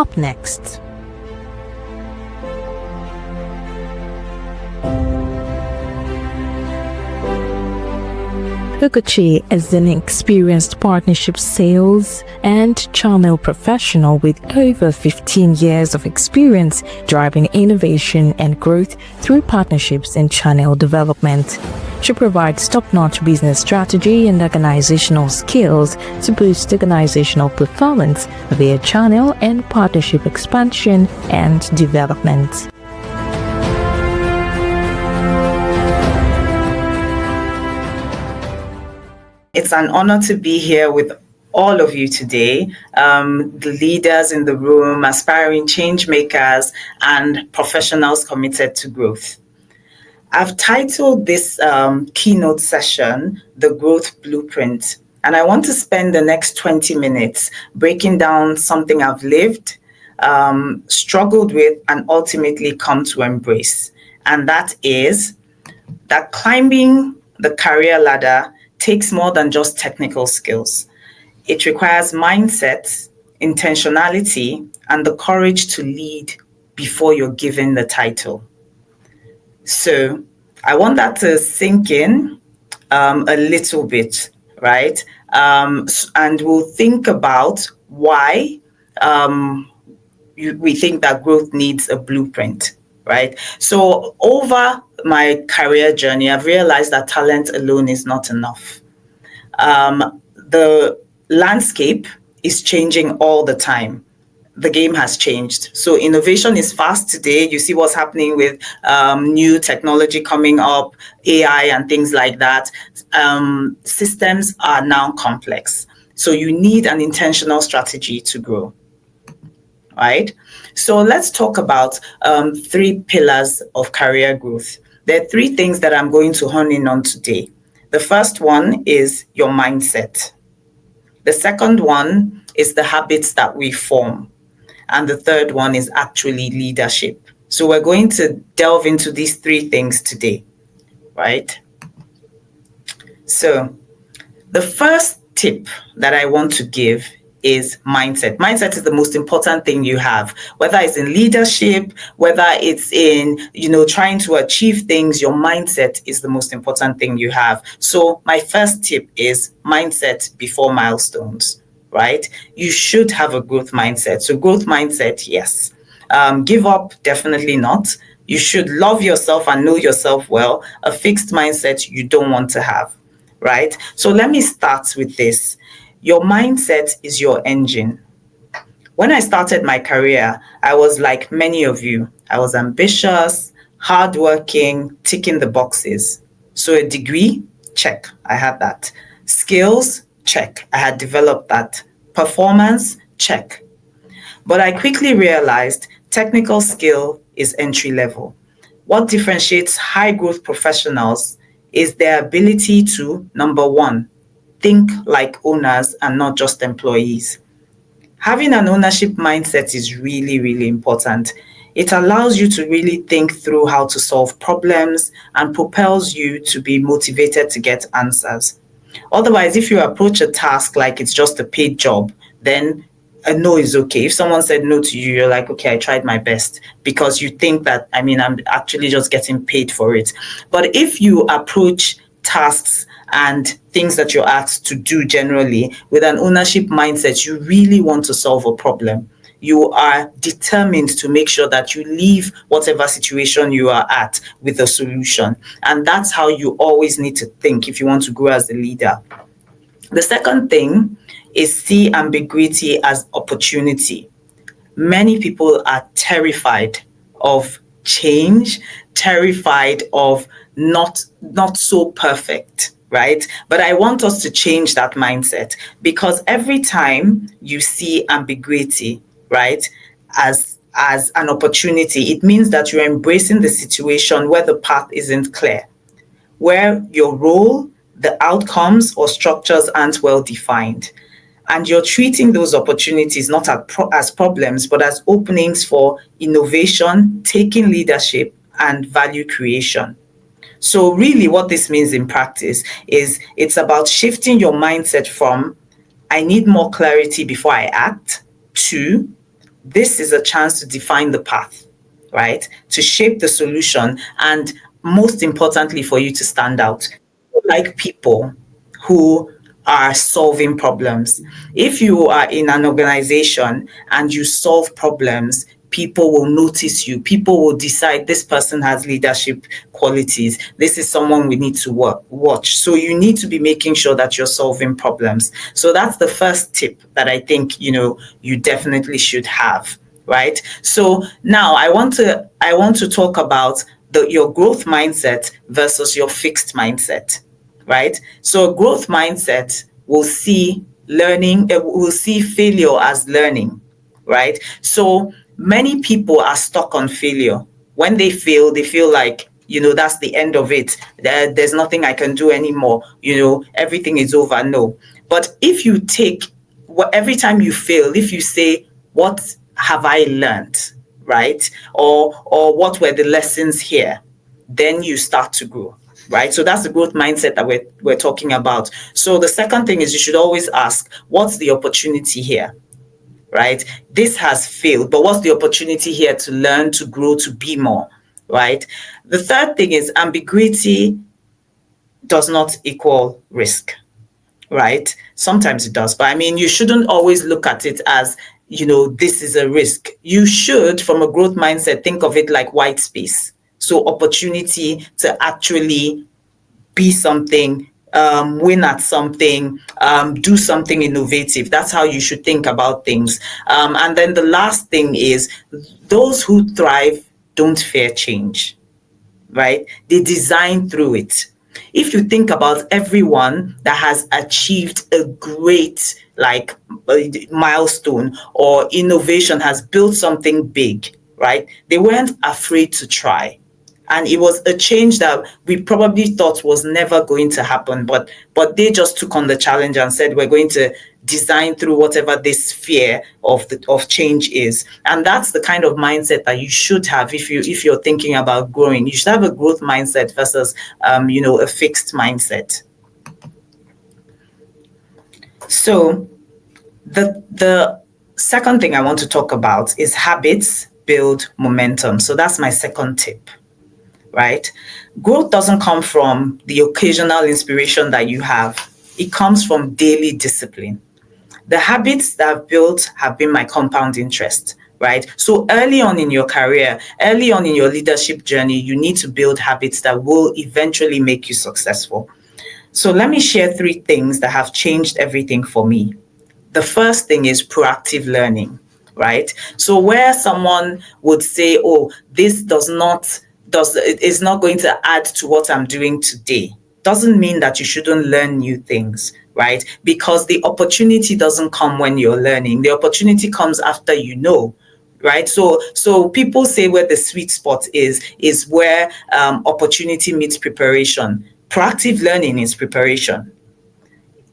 up next. Ugochi is an experienced partnership sales and channel professional with over 15 years of experience driving innovation and growth through partnerships and channel development. She provides top-notch business strategy and organizational skills to boost organizational performance via channel and partnership expansion and development. It's an honor to be here with all of you today, the leaders in the room, aspiring change makers, and professionals committed to growth. I've titled this keynote session, The Growth Blueprint, and I want to spend the next 20 minutes breaking down something I've lived, struggled with, and ultimately come to embrace. And that is that climbing the career ladder takes more than just technical skills. It requires mindset, intentionality, and the courage to lead before you're given the title. So I want that to sink in a little bit, right? And we'll think about why we think that growth needs a blueprint, right? So over my career journey, I've realized that talent alone is not enough. The landscape is changing all the time. The game has changed. So innovation is fast today. You see what's happening with new technology coming up, AI and things like that. Systems are now complex. So you need an intentional strategy to grow, right? So let's talk about 3 pillars of career growth. There are 3 things that I'm going to hone in on today. The first one is your mindset. The second one is the habits that we form. And the third one is actually leadership. So we're going to delve into these 3 things today, right? So the first tip that I want to give is mindset. Mindset is the most important thing you have, whether it's in leadership, whether it's in, trying to achieve things, your mindset is the most important thing you have. So my first tip is mindset before milestones, right? You should have a growth mindset. So growth mindset, yes. Give up, definitely not. You should love yourself and know yourself well. A fixed mindset you don't want to have, right? So let me start with this. Your mindset is your engine. When I started my career, I was like many of you. I was ambitious, hardworking, ticking the boxes. So a degree, check, I had that. Skills, check, I had developed that. Performance, check. But I quickly realized technical skill is entry level. What differentiates high growth professionals is their ability to, number 1, think like owners and not just employees. Having an ownership mindset is really, really important. It allows you to really think through how to solve problems and propels you to be motivated to get answers. Otherwise, if you approach a task like it's just a paid job, then a no is okay. If someone said no to you, you're like, okay, I tried my best, because you think that, I'm actually just getting paid for it. But if you approach tasks and things that you're asked to do generally with an ownership mindset, you really want to solve a problem. You are determined to make sure that you leave whatever situation you are at with a solution. And that's how you always need to think if you want to grow as a leader. The second thing is see ambiguity as opportunity. Many people are terrified of change, terrified of not so perfect, right? But I want us to change that mindset, because every time you see ambiguity, right, as an opportunity, it means that you're embracing the situation where the path isn't clear, where your role, the outcomes or structures aren't well defined. And you're treating those opportunities not as problems, but as openings for innovation, taking leadership, and value creation. So really what this means in practice is it's about shifting your mindset from, I need more clarity before I act, to, this is a chance to define the path, right? To shape the solution, and most importantly, for you to stand out. Like people who are solving problems. If you are in an organization and you solve problems, people will notice you. People will decide this person has leadership qualities. This is someone we need to watch. So you need to be making sure that you're solving problems. So that's the first tip that I think, you definitely should have, right? So now I want to talk about your growth mindset versus your fixed mindset, right? So a growth mindset will see failure as learning, right? So many people are stuck on failure. When they fail, they feel like, that's the end of it. There's nothing I can do anymore. Everything is over. No. But if you take, every time you fail, if you say, what have I learned, right? Or what were the lessons here? Then you start to grow, right? So that's the growth mindset that we're talking about. So the second thing is you should always ask, what's the opportunity here? Right? This has failed, but what's the opportunity here to learn, to grow, to be more, right? The third thing is ambiguity does not equal risk, right? Sometimes it does, but I mean, you shouldn't always look at it as, this is a risk. You should, from a growth mindset, think of it like white space. So opportunity to actually be something, win at something, do something innovative. That's how you should think about things. And then the last thing is those who thrive don't fear change, right? They design through it. If you think about everyone that has achieved a great milestone or innovation, has built something big, right? They weren't afraid to try. And it was a change that we probably thought was never going to happen, but they just took on the challenge and said, we're going to design through whatever this fear of change is. And that's the kind of mindset that you should have if you're thinking about growing. You should have a growth mindset versus a fixed mindset. So the second thing I want to talk about is habits build momentum. So that's my second tip. Right? Growth doesn't come from the occasional inspiration that you have. It comes from daily discipline. The habits that I've built have been my compound interest, right? So early on in your career, early on in your leadership journey, you need to build habits that will eventually make you successful. So let me share 3 things that have changed everything for me. The first thing is proactive learning, right? So where someone would say, oh, this is not going to add to what I'm doing today, doesn't mean that you shouldn't learn new things, right? Because the opportunity doesn't come when you're learning. The opportunity comes after you know, right? So people say where the sweet spot is where opportunity meets preparation. Proactive learning is preparation.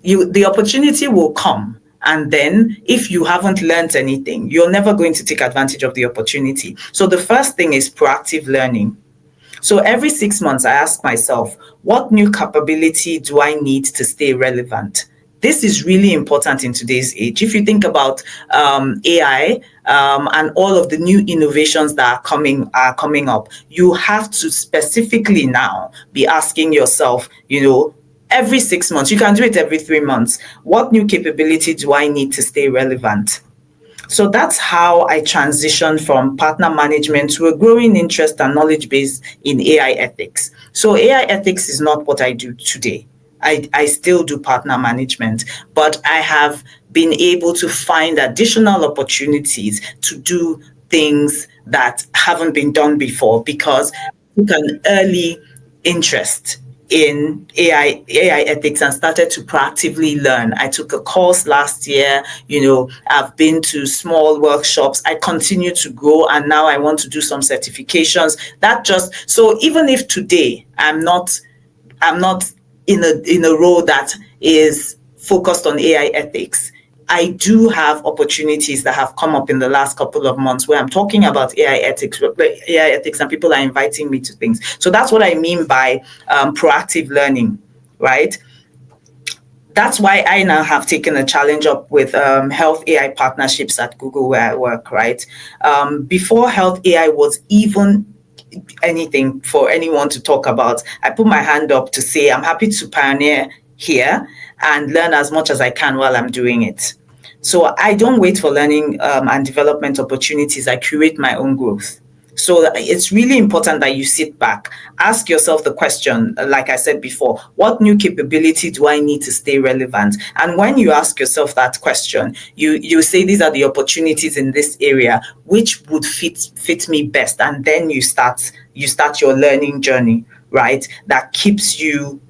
The opportunity will come. And then if you haven't learned anything, you're never going to take advantage of the opportunity. So the first thing is proactive learning. So every 6 months, I ask myself, what new capability do I need to stay relevant? This is really important in today's age. If you think about AI and all of the new innovations that are coming up, you have to specifically now be asking yourself, every 6 months, you can do it every 3 months, what new capability do I need to stay relevant? So that's how I transitioned from partner management to a growing interest and knowledge base in AI ethics. So AI ethics is not what I do today. I still do partner management, but I have been able to find additional opportunities to do things that haven't been done before because I took an early interest in AI ethics and started to proactively learn. I took a course last year, I've been to small workshops. I continue to grow and now I want to do some certifications. So even if today I'm not in a role that is focused on AI ethics, I do have opportunities that have come up in the last couple of months where I'm talking about AI ethics, and people are inviting me to things. So that's what I mean by proactive learning, right? That's why I now have taken a challenge up with health AI partnerships at Google where I work, right? Before health AI was even anything for anyone to talk about, I put my hand up to say I'm happy to pioneer here and learn as much as I can while I'm doing it. So I don't wait for learning and development opportunities. I curate my own growth. So it's really important that you sit back, ask yourself the question, like I said before, what new capability do I need to stay relevant? And when you ask yourself that question, you say these are the opportunities in this area, which would fit me best, and then you start your learning journey, right? That keeps you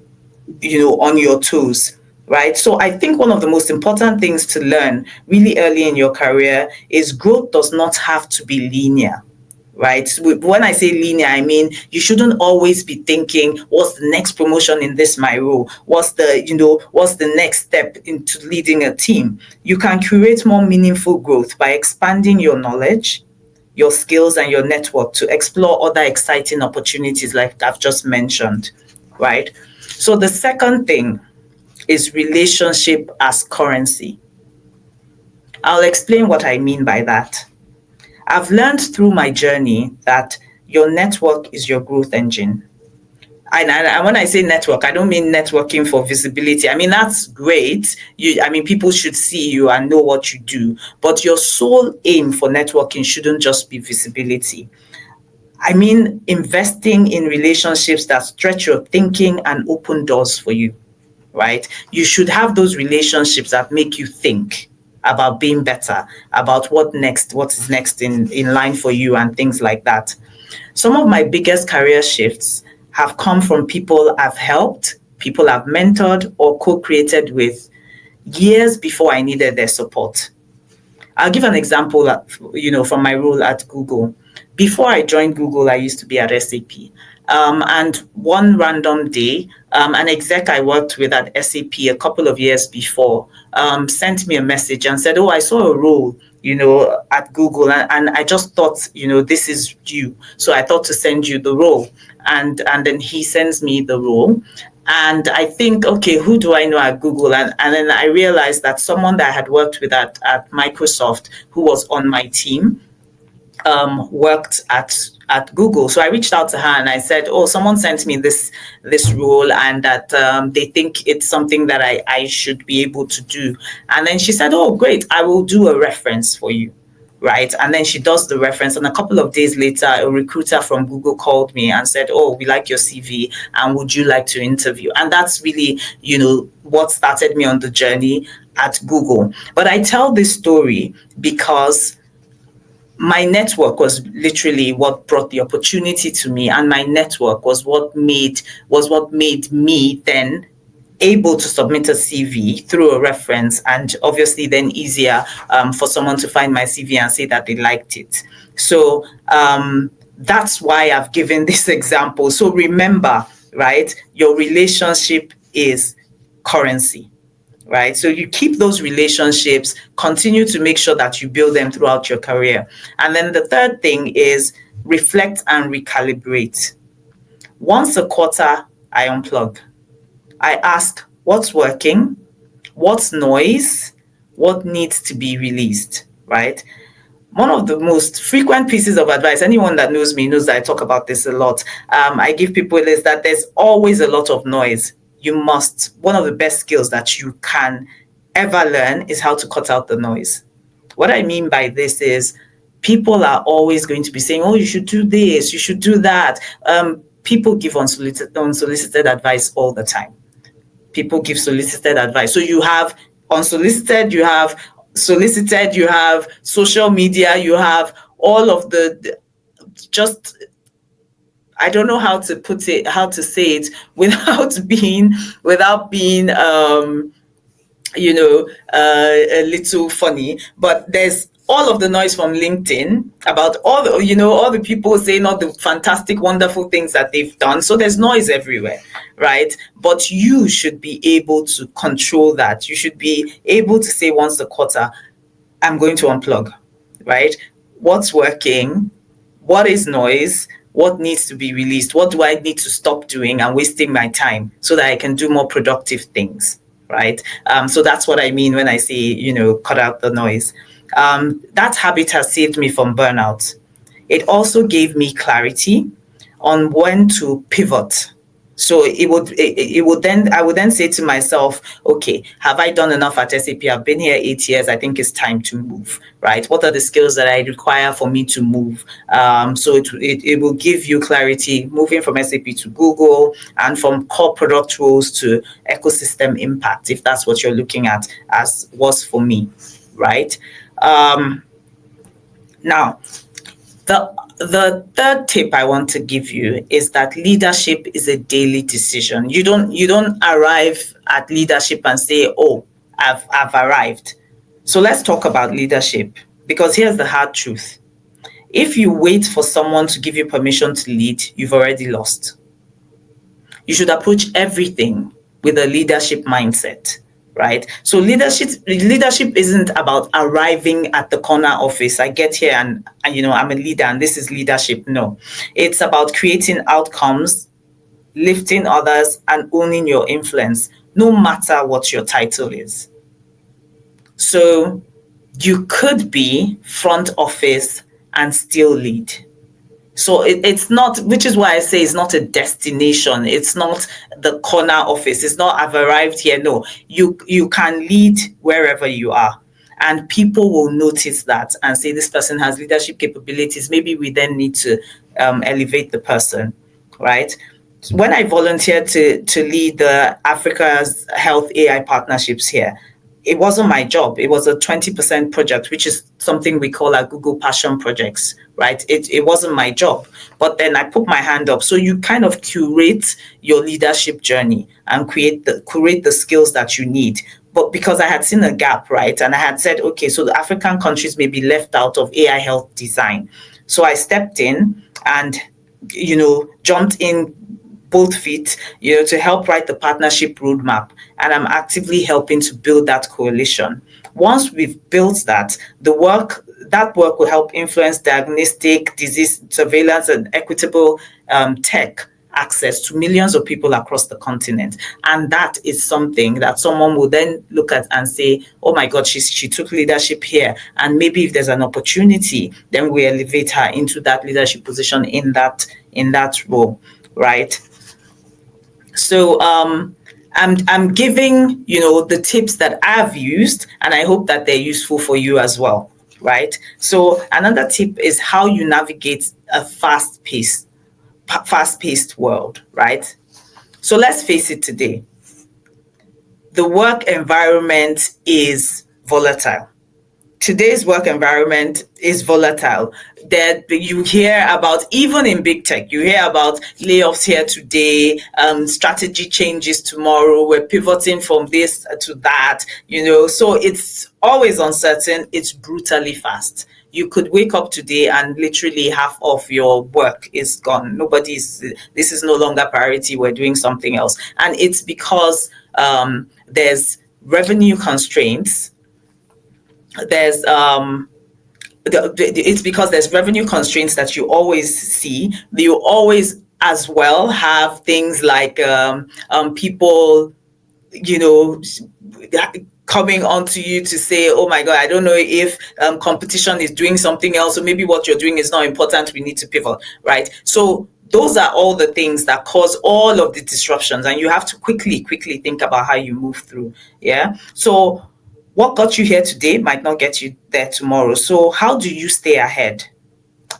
on your toes. Right. So I think one of the most important things to learn really early in your career is growth does not have to be linear. Right. When I say linear, I mean you shouldn't always be thinking, what's the next promotion in this my role? What's the next step into leading a team? You can create more meaningful growth by expanding your knowledge, your skills, and your network to explore other exciting opportunities like I've just mentioned. Right. So the second thing is relationship as currency. I'll explain what I mean by that. I've learned through my journey that your network is your growth engine. And when I say network, I don't mean networking for visibility. I mean, that's great. People should see you and know what you do. But your sole aim for networking shouldn't just be visibility. I mean, investing in relationships that stretch your thinking and open doors for you, right? You should have those relationships that make you think about being better, about what is next in line for you and things like that. Some of my biggest career shifts have come from people I've helped, people I've mentored or co-created with years before I needed their support. I'll give an example, from my role at Google. Before I joined Google, I used to be at SAP. And one random day, an exec I worked with at SAP a couple of years before sent me a message and said, I saw a role, at Google. And I just thought, this is you. So I thought to send you the role. And then he sends me the role. And I think, okay, who do I know at Google? And then I realized that someone that I had worked with at Microsoft who was on my team worked at Google. So I reached out to her and I said, someone sent me this role and that they think it's something that I should be able to do. And then she said, great, I will do a reference for you. Right. And then she does the reference. And a couple of days later, a recruiter from Google called me and said, we like your CV and would you like to interview? And that's really, what started me on the journey at Google. But I tell this story because my network was literally what brought the opportunity to me, and my network was what made me then able to submit a CV through a reference, and obviously then easier for someone to find my CV and say that they liked it. So that's why I've given this example. So remember, right, your relationship is currency. Right. So you keep those relationships, continue to make sure that you build them throughout your career. And then the third thing is reflect and recalibrate. Once a quarter, I unplug. I ask what's working, what's noise, what needs to be released. Right. One of the most frequent pieces of advice, anyone that knows me knows that I talk about this a lot. I give people is that there's always a lot of noise. One of the best skills that you can ever learn is how to cut out the noise. What I mean by this is people are always going to be saying, you should do this, you should do that. People give unsolicited advice all the time. People give solicited advice. So you have unsolicited, you have solicited, you have social media, you have all of I don't know how to say it without being a little funny, but there's all of the noise from LinkedIn about all the people saying all the fantastic, wonderful things that they've done. So there's noise everywhere, right? But you should be able to control that. You should be able to say once a quarter, I'm going to unplug, right? What's working? What is noise? What needs to be released? What do I need to stop doing and wasting my time so that I can do more productive things? right? So that's what I mean when I say, cut out the noise. That habit has saved me from burnout. It also gave me clarity on when to pivot. So I would then say to myself, okay, have I done enough at SAP? I've been here 8 years. I think it's time to move, right? What are the skills that I require for me to move? So it will give you clarity moving from SAP to Google and from core product roles to ecosystem impact, if that's what you're looking at, as was for me, right? Now, the third tip I want to give you is that leadership is a daily decision. You don't arrive at leadership and say, "Oh, I've arrived." So let's talk about leadership, because here's the hard truth. If you wait for someone to give you permission to lead, you've already lost. You should approach everything with a leadership mindset. Right. So leadership isn't about arriving at the corner office. I get here and I'm a leader and this is leadership. No, it's about creating outcomes, lifting others, and owning your influence, no matter what your title is. So you could be front office and still lead. So it's not, which is why I say it's not a destination. It's not the corner office. It's not I've arrived here. No, you can lead wherever you are. And people will notice that and say this person has leadership capabilities. Maybe we then need to elevate the person, right? When I volunteered to lead the Africa's Health AI partnerships here, it wasn't my job. It was a 20% project, which is something we call our Google Passion projects, right? It wasn't my job, but then I put my hand up. So you kind of curate your leadership journey and curate the skills that you need. But because I had seen a gap, right? And I had said, okay, so the African countries may be left out of AI health design. So I stepped in and, jumped in both feet, to help write the partnership roadmap. And I'm actively helping to build that coalition. Once we've built that, that work will help influence diagnostic, disease surveillance, and equitable tech access to millions of people across the continent. And that is something that someone will then look at and say, oh my God, she took leadership here. And maybe if there's an opportunity, then we elevate her into that leadership position in that role, right? So I'm giving, the tips that I've used, and I hope that they're useful for you as well, right? So another tip is how you navigate a fast-paced world, right? So let's face it today. The work environment is volatile. Today's work environment is volatile. That you hear about, even in big tech, you hear about layoffs here today, strategy changes tomorrow, we're pivoting from this to that, so it's always uncertain, it's brutally fast. You could wake up today and literally half of your work is gone. This is no longer priority, we're doing something else. And it's because there's revenue constraints. It's because there's revenue constraints that you always see. You always as well have things like people, coming onto you to say, oh my God, I don't know if competition is doing something else, or maybe what you're doing is not important, we need to pivot, right? So those are all the things that cause all of the disruptions, and you have to quickly think about how you move through. Yeah. So what got you here today might not get you there tomorrow. So how do you stay ahead?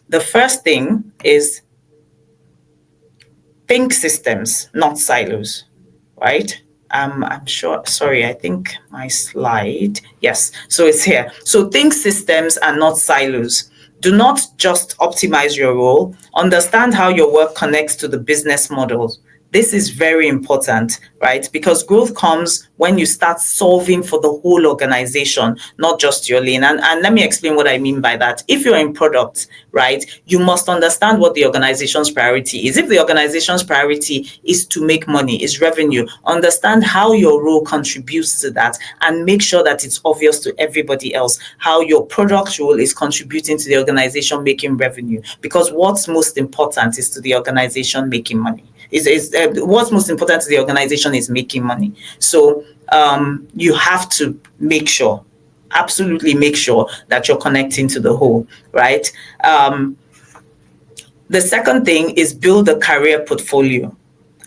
The first thing is think systems, not silos, right? I'm sure, sorry, I think my slide, yes, so it's here. So think systems and not silos. Do not just optimize your role, understand how your work connects to the business models. This is very important, right? Because growth comes when you start solving for the whole organization, not just your lane. And let me explain what I mean by that. If you're in product, right, you must understand what the organization's priority is. If the organization's priority is to make money, is revenue, understand how your role contributes to that and make sure that it's obvious to everybody else how your product role is contributing to the organization making revenue. Because what's most important is to the organization making money. What's most important to the organization is making money. So you have to absolutely make sure that you're connecting to the whole, right? The second thing is build a career portfolio.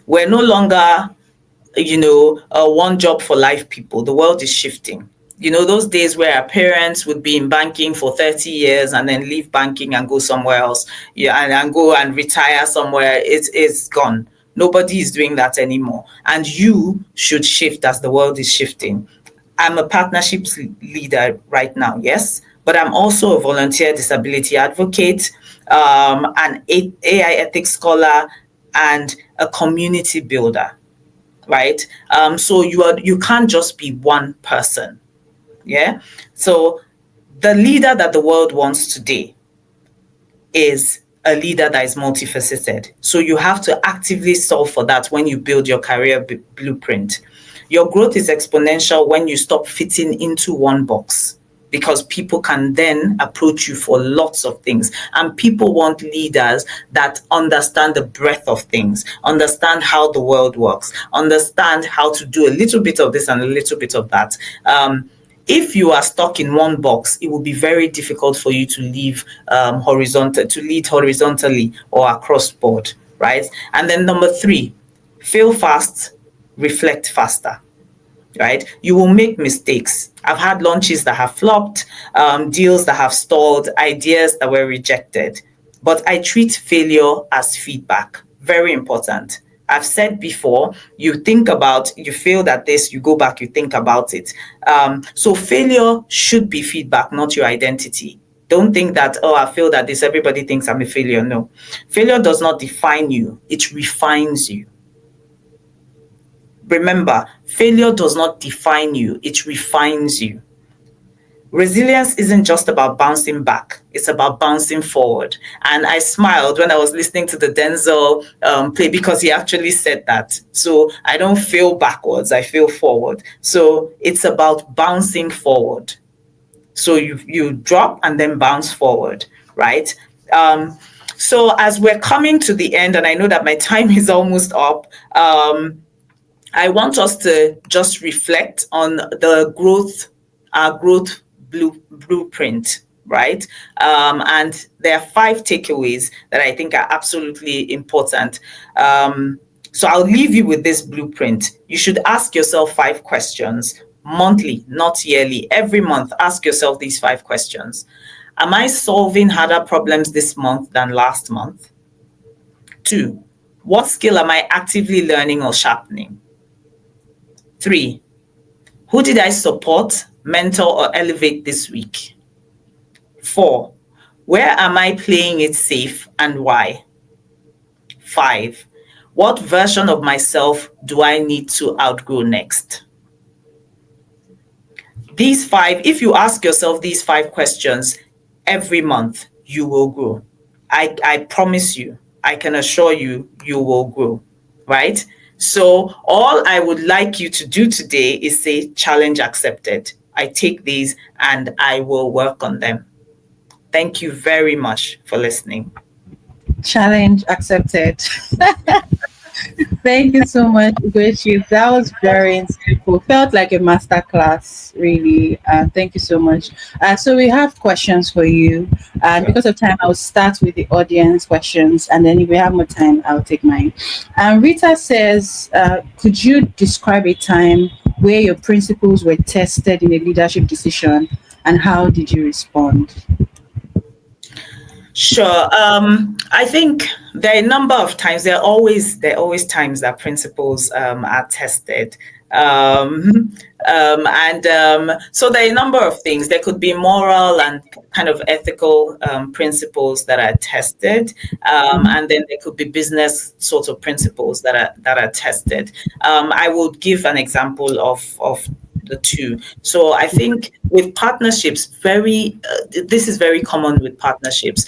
We're no longer, one job for life people. The world is shifting. Those days where our parents would be in banking for 30 years and then leave banking and go somewhere else, and go and retire somewhere, it's gone. Nobody is doing that anymore. And you should shift as the world is shifting. I'm a partnerships leader right now, yes, but I'm also a volunteer disability advocate, an AI ethics scholar, and a community builder, right? So you can't just be one person, yeah? So the leader that the world wants today is a leader that is multifaceted. So you have to actively solve for that when you build your career blueprint. Your growth is exponential when you stop fitting into one box, because people can then approach you for lots of things. And people want leaders that understand the breadth of things, understand how the world works, understand how to do a little bit of this and a little bit of that. If you are stuck in one box, it will be very difficult for you to lead horizontally or across board, right? And then number 3, fail fast, reflect faster, right? You will make mistakes. I've had launches that have flopped, deals that have stalled, ideas that were rejected. But I treat failure as feedback. Very important. I've said before, you failed at this, you go back, you think about it. So failure should be feedback, not your identity. Don't think that, I failed at this, everybody thinks I'm a failure. No. Failure does not define you, it refines you. Remember, failure does not define you, it refines you. Resilience isn't just about bouncing back, it's about bouncing forward. And I smiled when I was listening to the Denzel play, because he actually said that. So I don't fail backwards, I fail forward. So it's about bouncing forward. So you drop and then bounce forward, right? So as we're coming to the end, and I know that my time is almost up, I want us to just reflect on our growth blueprint, right? And there are 5 takeaways that I think are absolutely important. So I'll leave you with this blueprint. You should ask yourself 5 questions monthly, not yearly. Every month, ask yourself these 5 questions. Am I solving harder problems this month than last month? 2, what skill am I actively learning or sharpening? 3, who did I support, mentor, or elevate this week? 4, where am I playing it safe and why? 5, what version of myself do I need to outgrow next? These 5, if you ask yourself these 5 questions every month, you will grow. I promise you, I can assure you, you will grow, right? So all I would like you to do today is say, challenge accepted. I take these and I will work on them. Thank you very much for listening. Challenge accepted. Thank you so much, Ugochi. That was very insightful. Felt like a masterclass, really. Thank you so much. So we have questions for you. And because of time, I'll start with the audience questions. And then if we have more time, I'll take mine. Rita says, could you describe a time where your principles were tested in a leadership decision, and how did you respond? Sure. I think there are a number of times. There are always times that principles are tested. So there are a number of things. There could be moral and kind of ethical principles that are tested, and then there could be business sort of principles that are tested. I will give an example of the two. So I think with partnerships, this is very common with partnerships.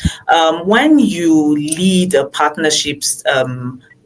When you lead a partnerships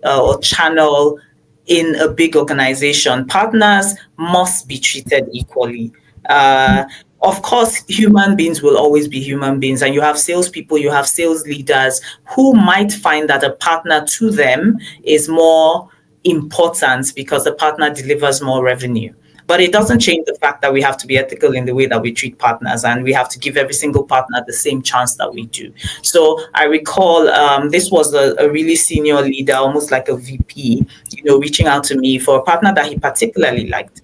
or channel in a big organization, partners must be treated equally. Of course, human beings will always be human beings, and you have salespeople, you have sales leaders who might find that a partner to them is more important because the partner delivers more revenue. But it doesn't change the fact that we have to be ethical in the way that we treat partners, and we have to give every single partner the same chance that we do. So I recall this was a really senior leader, almost like a VP, reaching out to me for a partner that he particularly liked.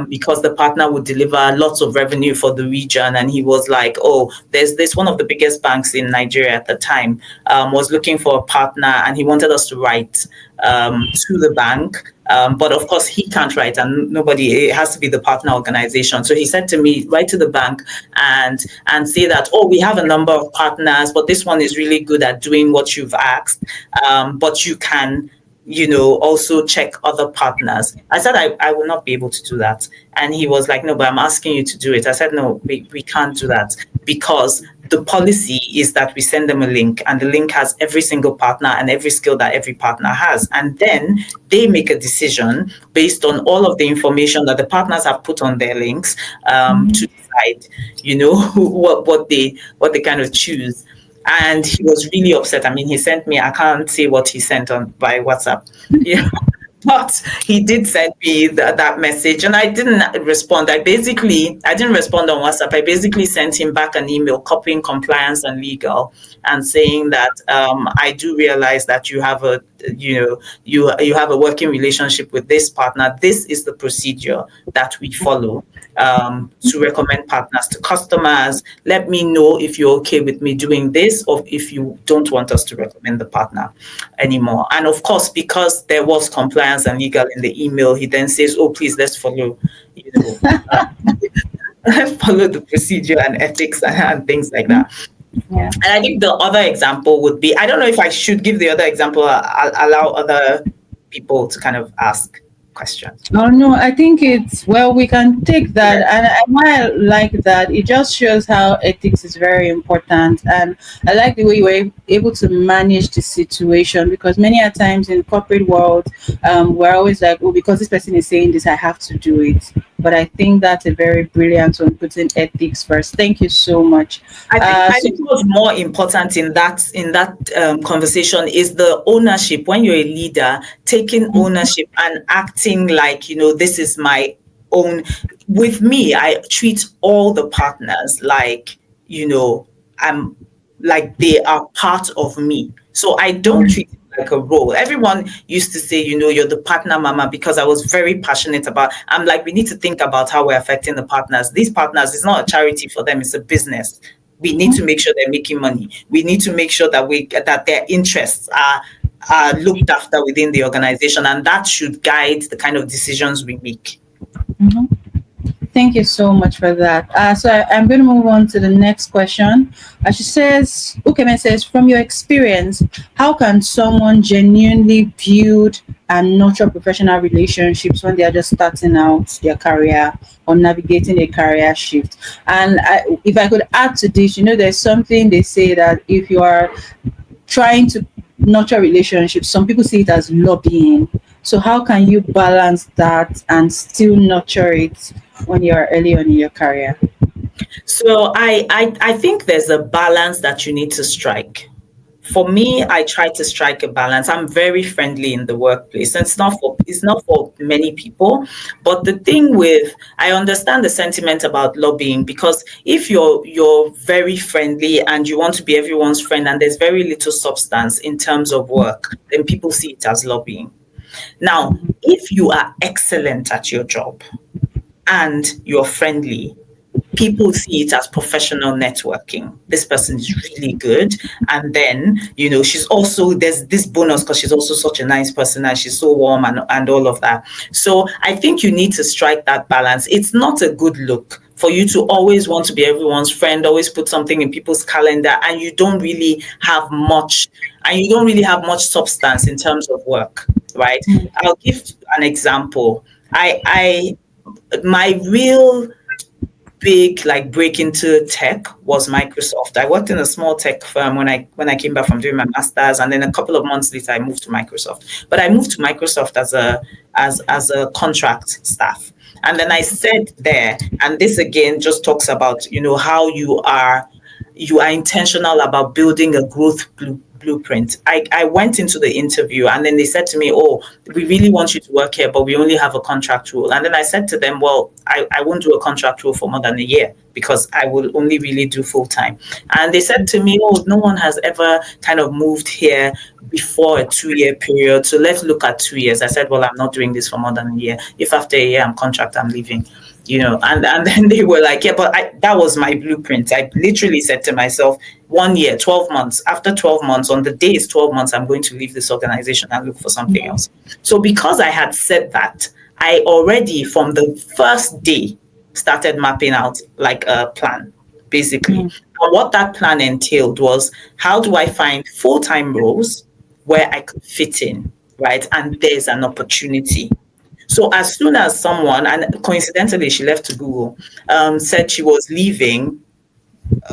Because the partner would deliver lots of revenue for the region. And he was like, oh, there's this one of the biggest banks in Nigeria at the time was looking for a partner, and he wanted us to write to the bank. But of course, he can't write, and it has to be the partner organization. So he said to me, write to the bank and say that, oh, we have a number of partners, but this one is really good at doing what you've asked. But you can also check other partners. I said, I will not be able to do that. And he was like, no, but I'm asking you to do it. I said, no, we can't do that, because the policy is that we send them a link, and the link has every single partner and every skill that every partner has. And then they make a decision based on all of the information that the partners have put on their links to decide, what they kind of choose. And he was really upset. I mean, he sent me, I can't say what he sent on by WhatsApp. Yeah. But he did send me that message, and I didn't respond. I didn't respond on WhatsApp. I basically sent him back an email copying compliance and legal, and saying that I do realize that you have you have a working relationship with this partner. This is the procedure that we follow to recommend partners to customers. Let me know if you're okay with me doing this, or if you don't want us to recommend the partner anymore. And of course, because there was compliance and legal in the email, he then says, oh, please, let's follow, let's follow the procedure and ethics and things like that. Yeah. And I think the other example would be, I don't know if I should give the other example, I'll allow other people to kind of ask questions. Oh no, I think we can take that, and why I like that, it just shows how ethics is very important. And I like the way you were able to manage the situation, because many a times in corporate world, we're always like, oh, because this person is saying this, I have to do it. But I think that's a very brilliant one, putting ethics first. Thank you so much. I think what's more important in that conversation is the ownership. When you're a leader, taking ownership and acting like, this is my own. With me, I treat all the partners like, I'm like they are part of me. So I don't treat it like a role. Everyone used to say, you're the partner mama, because I was very passionate about, I'm like, we need to think about how we're affecting the partners. These partners, it's not a charity for them, it's a business. We need to make sure they're making money. We need to make sure that their interests are looked after within the organization, and that should guide the kind of decisions we make. Mm-hmm. Thank you so much for that. So I'm going to move on to the next question. She says, Ukeme says, from your experience, how can someone genuinely build and nurture professional relationships when they are just starting out their career or navigating a career shift? And if I could add to this, there's something they say that if you are trying to nurture relationships, some people see it as lobbying. So how can you balance that and still nurture it when you're early on in your career? So I think there's a balance that you need to strike. For me, I try to strike a balance. I'm very friendly in the workplace. It's not for many people. But the thing I understand the sentiment about lobbying, because if you're very friendly and you want to be everyone's friend and there's very little substance in terms of work, then people see it as lobbying. Now, if you are excellent at your job and you're friendly, people see it as professional networking. This person is really good. And then, she's also, there's this bonus because she's also such a nice person and she's so warm and all of that. So I think you need to strike that balance. It's not a good look for you to always want to be everyone's friend, always put something in people's calendar, and you don't really have much substance in terms of work, right? I'll give an example. My real big break into tech was Microsoft. I worked in a small tech firm when I came back from doing my master's, and then a couple of months later I moved to Microsoft. But I moved to Microsoft as a contract staff. And then I said there, and this again just talks about how you are intentional about building a growth blueprint. I went into the interview and then they said to me, oh, we really want you to work here, but we only have a contract rule. And then I said to them, well, I won't do a contract rule for more than a year because I will only really do full time. And they said to me, oh, no one has ever kind of moved here before a 2-year period. So let's look at 2 years. I said, well, I'm not doing this for more than a year. If after a year I'm contract, I'm leaving. And then they were like, yeah, but that was my blueprint. I literally said to myself, 1 year, 12 months, after 12 months, on the day it's 12 months, I'm going to leave this organization and look for something else. So because I had said that, I already from the first day started mapping out like a plan, basically. And what that plan entailed was, how do I find full-time roles where I could fit in, right? And there's an opportunity. So as soon as someone, and coincidentally, she left to Google, said she was leaving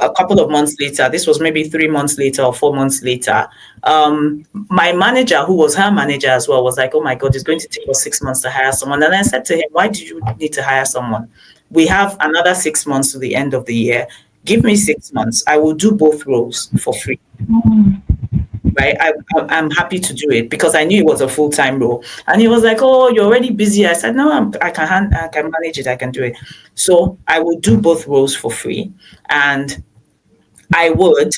a couple of months later, this was maybe 3 months later or 4 months later, my manager, who was her manager as well, was like, oh my God, it's going to take us 6 months to hire someone. And I said to him, why do you need to hire someone? We have another 6 months to the end of the year. Give me 6 months. I will do both roles for free. Right, I'm happy to do it because I knew it was a full-time role. And he was like, "Oh, you're already busy." I said, "No, I can manage it. I can do it." So I will do both roles for free, and I would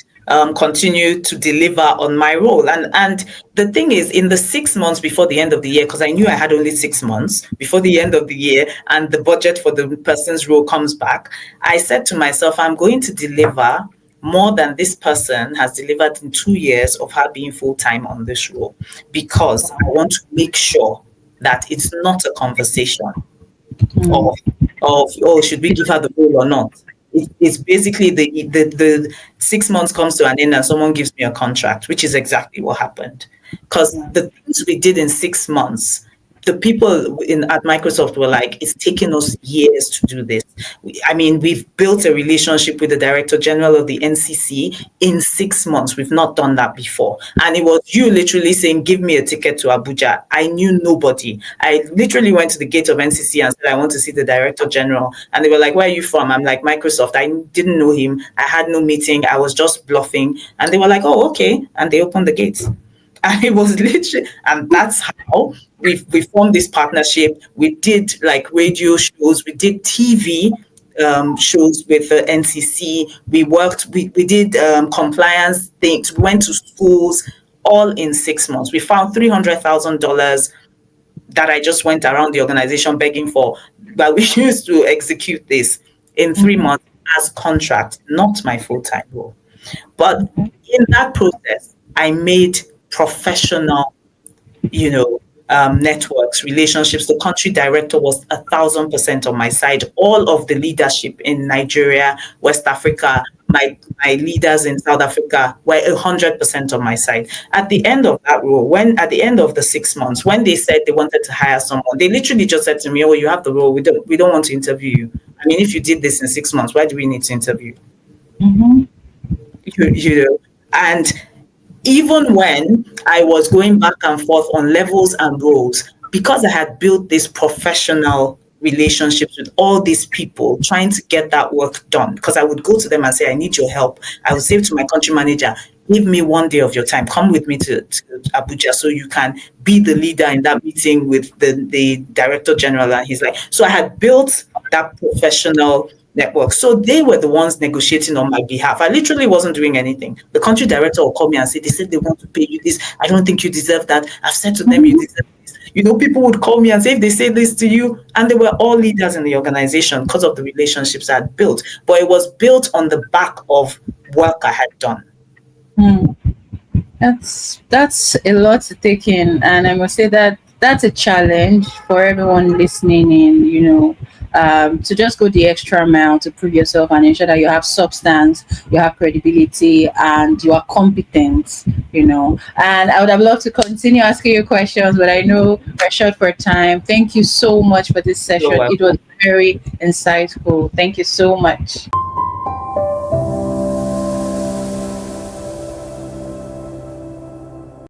continue to deliver on my role. And the thing is, in the 6 months before the end of the year, because I knew I had only 6 months before the end of the year, and the budget for the person's role comes back, I said to myself, "I'm going to deliver more than this person has delivered in 2 years of her being full-time on this role, because I want to make sure that it's not a conversation of oh, should we give her the role or not? It's basically the 6 months comes to an end and someone gives me a contract, which is exactly what happened. Because the things we did in 6 months, the people at Microsoft were like, it's taken us years to do this. We've built a relationship with the Director General of the NCC in 6 months. We've not done that before. And it was you literally saying, give me a ticket to Abuja. I knew nobody. I literally went to the gate of NCC and said, I want to see the Director General. And they were like, where are you from? I'm like, Microsoft. I didn't know him. I had no meeting. I was just bluffing. And they were like, oh, okay. And they opened the gates. And it was literally, and that's how we formed this partnership. We did like radio shows, we did TV shows with the NCC. We did compliance things. We went to schools, all in 6 months. We found $300,000 that I just went around the organization begging for, but we used to execute this in 3 months as contract, not my full-time role. But in that process, I made professional, networks, relationships. The country director was 1,000% on my side. All of the leadership in Nigeria, West Africa, my leaders in South Africa were 100% on my side. At the end of that role, at the end of the 6 months, when they said they wanted to hire someone, they literally just said to me, "Oh, you have the role. We don't want to interview you. If you did this in 6 months, why do we need to interview you?" And even when I was going back and forth on levels and roles, because I had built this professional relationships with all these people trying to get that work done, because I would go to them and say, I need your help. I would say to my country manager, give me 1 day of your time. Come with me to Abuja so you can be the leader in that meeting with the Director General. And he's like, so I had built that professional network. So they were the ones negotiating on my behalf. I literally wasn't doing anything. The country director will call me and say, they said they want to pay you this. I don't think you deserve that. I've said to them, you deserve this. People would call me and say, if they say this to you, and they were all leaders in the organization because of the relationships I had built. But it was built on the back of work I had done. That's a lot to take in. And I must say that that's a challenge for everyone listening in, to just go the extra mile to prove yourself and ensure that you have substance, you have credibility, and you are competent, And I would have loved to continue asking you questions, but I know we're short for time. Thank you so much for this session. It was very insightful. Thank you so much.